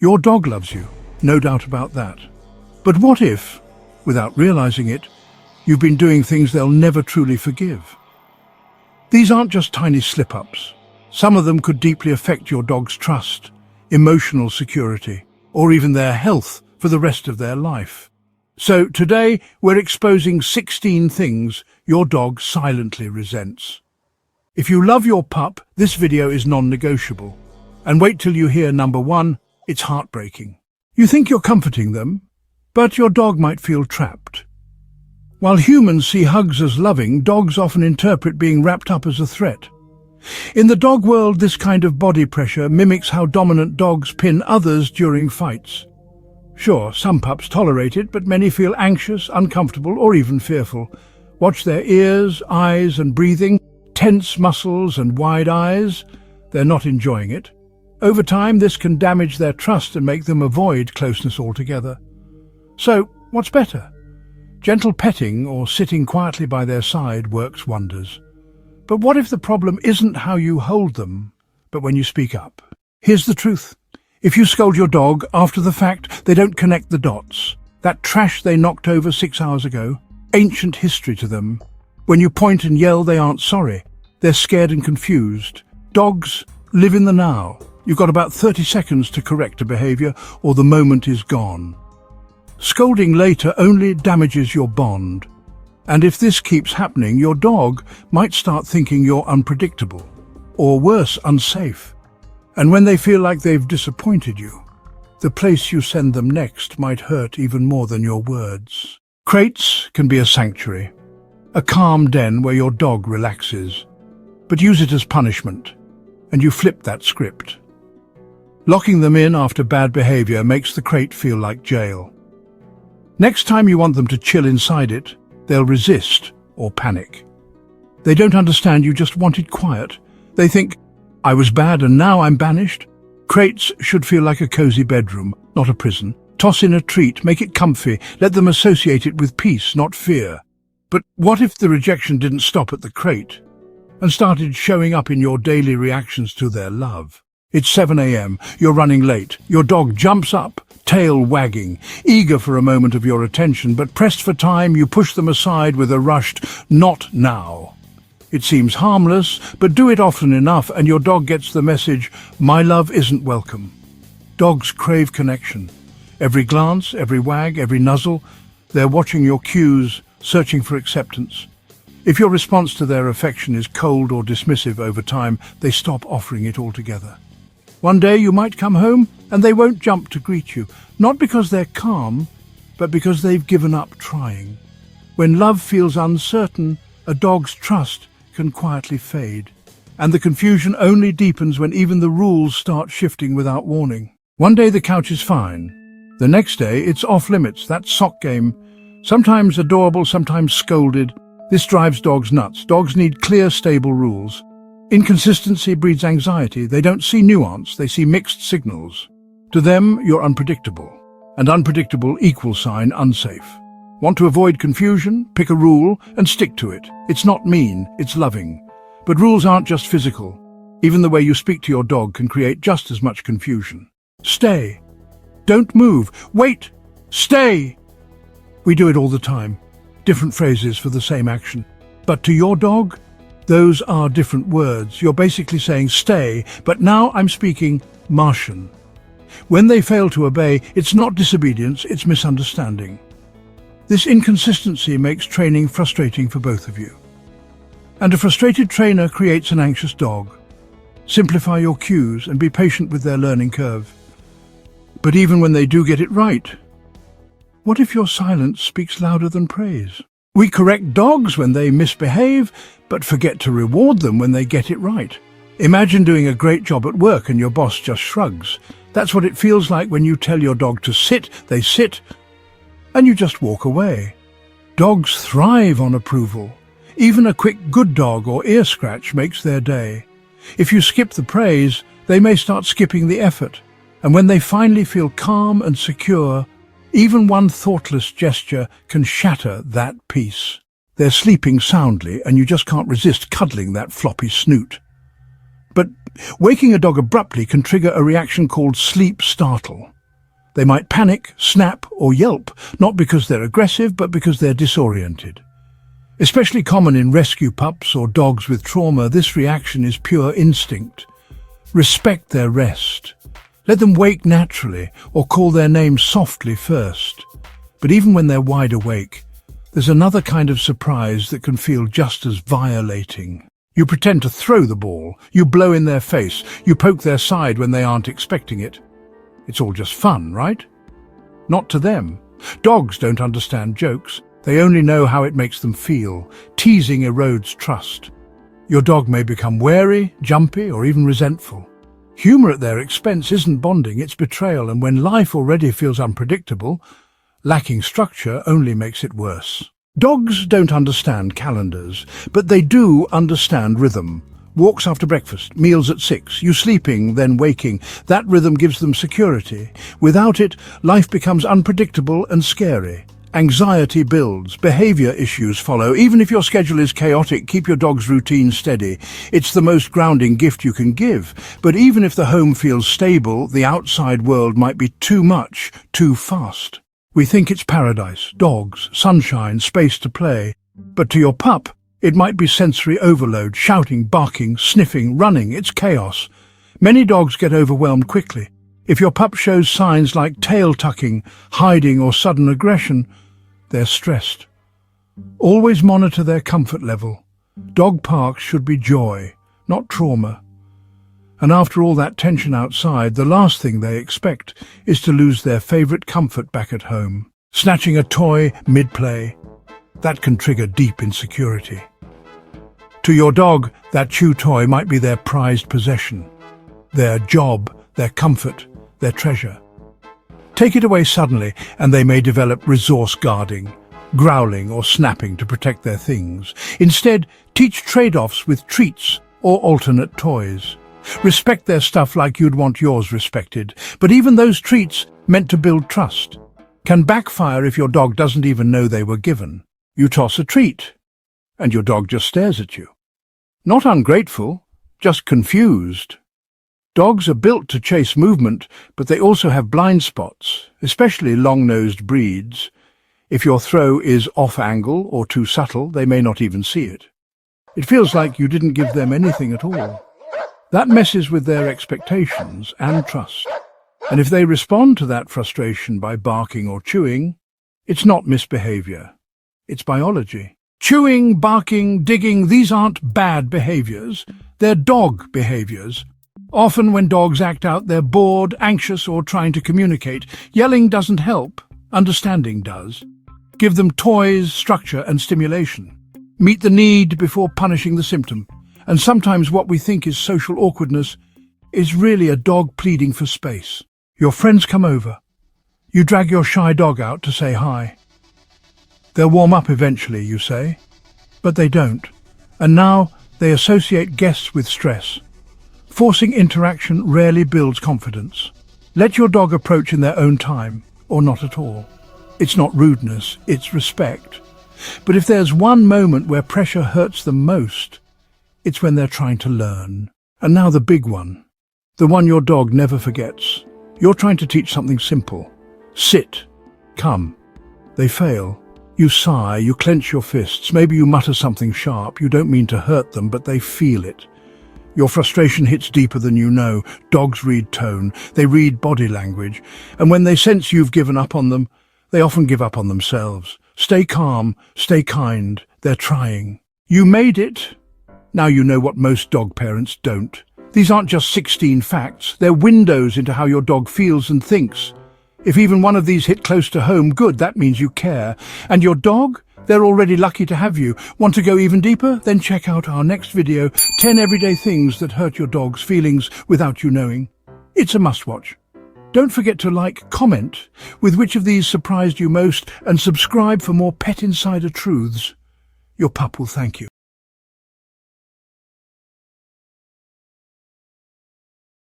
Your dog loves you, no doubt about that. But what if, without realizing it, you've been doing things they'll never truly forgive? These aren't just tiny slip-ups. Some of them could deeply affect your dog's trust, emotional security, or even their health for the rest of their life. So today, we're exposing 16 things your dog silently resents. If you love your pup, this video is non-negotiable. And wait till you hear number 1, it's heartbreaking. You think you're comforting them, but your dog might feel trapped. While humans see hugs as loving, dogs often interpret being wrapped up as a threat. In the dog world, this kind of body pressure mimics how dominant dogs pin others during fights. Sure, some pups tolerate it, but many feel anxious, uncomfortable, or even fearful. Watch their ears, eyes, and breathing. Tense muscles and wide eyes. They're not enjoying it. Over time, this can damage their trust and make them avoid closeness altogether. So, what's better? Gentle petting or sitting quietly by their side works wonders. But what if the problem isn't how you hold them, but when you speak up? Here's the truth. If you scold your dog after the fact, they don't connect the dots. That trash they knocked over 6 hours ago, ancient history to them. When you point and yell, they aren't sorry. They're scared and confused. Dogs live in the now. You've got about 30 seconds to correct a behavior, or the moment is gone. Scolding later only damages your bond. And if this keeps happening, your dog might start thinking you're unpredictable, or worse, unsafe. And when they feel like they've disappointed you, the place you send them next might hurt even more than your words. Crates can be a sanctuary, a calm den where your dog relaxes. But use it as punishment, and you flip that script. Locking them in after bad behavior makes the crate feel like jail. Next time you want them to chill inside it, they'll resist or panic. They don't understand you just wanted quiet. They think, I was bad and now I'm banished. Crates should feel like a cozy bedroom, not a prison. Toss in a treat, make it comfy, let them associate it with peace, not fear. But what if the rejection didn't stop at the crate and started showing up in your daily reactions to their love? It's 7 a.m., you're running late, your dog jumps up, tail wagging, eager for a moment of your attention, but pressed for time, you push them aside with a rushed, not now. It seems harmless, but do it often enough and your dog gets the message, my love isn't welcome. Dogs crave connection. Every glance, every wag, every nuzzle, they're watching your cues, searching for acceptance. If your response to their affection is cold or dismissive over time, they stop offering it altogether. One day you might come home and they won't jump to greet you, not because they're calm, but because they've given up trying. When love feels uncertain, a dog's trust can quietly fade, and the confusion only deepens when even the rules start shifting without warning. One day the couch is fine. The next day it's off limits, that sock game. Sometimes adorable, sometimes scolded. This drives dogs nuts. Dogs need clear, stable rules. Inconsistency breeds anxiety. They don't see nuance, they see mixed signals. To them, you're unpredictable. And unpredictable equals sign unsafe. Want to avoid confusion? Pick a rule and stick to it. It's not mean, it's loving. But rules aren't just physical. Even the way you speak to your dog can create just as much confusion. Stay. Don't move. Wait. Stay. We do it all the time. Different phrases for the same action. But to your dog, those are different words. You're basically saying stay, but now I'm speaking Martian. When they fail to obey, it's not disobedience, it's misunderstanding. This inconsistency makes training frustrating for both of you. And a frustrated trainer creates an anxious dog. Simplify your cues and be patient with their learning curve. But even when they do get it right, what if your silence speaks louder than praise? We correct dogs when they misbehave, but forget to reward them when they get it right. Imagine doing a great job at work and your boss just shrugs. That's what it feels like when you tell your dog to sit, they sit, and you just walk away. Dogs thrive on approval. Even a quick good dog or ear scratch makes their day. If you skip the praise, they may start skipping the effort. And when they finally feel calm and secure, even one thoughtless gesture can shatter that peace. They're sleeping soundly and you just can't resist cuddling that floppy snoot. But Waking a dog abruptly can trigger a reaction called sleep startle. They might panic, snap, or yelp, not because they're aggressive, but because they're disoriented. Especially common in rescue pups or dogs with trauma, this reaction is pure instinct. Respect their rest. Let them wake naturally or call their name softly first. But even when they're wide awake, there's another kind of surprise that can feel just as violating. You pretend to throw the ball, you blow in their face, you poke their side when they aren't expecting it. It's all just fun, right? Not to them. Dogs don't understand jokes. They only know how it makes them feel. Teasing erodes trust. Your dog may become wary, jumpy, or even resentful. Humor at their expense isn't bonding, it's betrayal, and when life already feels unpredictable, lacking structure only makes it worse. Dogs don't understand calendars, but they do understand rhythm. Walks after breakfast, meals at 6, you sleeping, then waking. That rhythm gives them security. Without it, life becomes unpredictable and scary. Anxiety builds, behavior issues follow. Even if your schedule is chaotic, keep your dog's routine steady. It's the most grounding gift you can give. But even if the home feels stable, the outside world might be too much, too fast. We think it's paradise, dogs, sunshine, space to play. But to your pup, it might be sensory overload, shouting, barking, sniffing, running. It's chaos. Many dogs get overwhelmed quickly. If your pup shows signs like tail tucking, hiding, or sudden aggression, they're stressed. Always monitor their comfort level. Dog parks should be joy, not trauma. And after all that tension outside, the last thing they expect is to lose their favorite comfort back at home. Snatching a toy mid-play, that can trigger deep insecurity. To your dog, that chew toy might be their prized possession, their job, their comfort, their treasure. Take it away suddenly, and they may develop resource guarding, growling or snapping to protect their things. Instead, teach trade-offs with treats or alternate toys. Respect their stuff like you'd want yours respected. But even those treats, meant to build trust, can backfire if your dog doesn't even know they were given. You toss a treat, and your dog just stares at you. Not ungrateful, just confused. Dogs are built to chase movement, but they also have blind spots, especially long-nosed breeds. If your throw is off-angle or too subtle, they may not even see it. It feels like you didn't give them anything at all. That messes with their expectations and trust. And if they respond to that frustration by barking or chewing, it's not misbehavior. It's biology. Chewing, barking, digging, these aren't bad behaviors. They're dog behaviors. Often when dogs act out, they're bored, anxious, or trying to communicate. Yelling doesn't help. Understanding does. Give them toys, structure, and stimulation. Meet the need before punishing the symptom. And sometimes what we think is social awkwardness is really a dog pleading for space. Your friends come over. You drag your shy dog out to say hi. They'll warm up eventually, you say. But they don't. And now they associate guests with stress. Forcing interaction rarely builds confidence. Let your dog approach in their own time, or not at all. It's not rudeness, it's respect. But if there's one moment where pressure hurts them most, it's when they're trying to learn. And now the big one. The one your dog never forgets. You're trying to teach something simple. Sit. Come. They fail. You sigh, you clench your fists, maybe you mutter something sharp. You don't mean to hurt them, but they feel it. Your frustration hits deeper than you know. Dogs read tone, they read body language, and when they sense you've given up on them, they often give up on themselves. Stay calm, stay kind, they're trying. You made it. Now you know what most dog parents don't. These aren't just 16 facts, they're windows into how your dog feels and thinks. If even one of these hit close to home, good, that means you care. And your dog? They're already lucky to have you. Want to go even deeper? Then check out our next video, 10 everyday things that hurt your dog's feelings without you knowing. It's a must-watch. Don't forget to like, comment with which of these surprised you most, and subscribe for more Pet Insider truths. Your pup will thank you.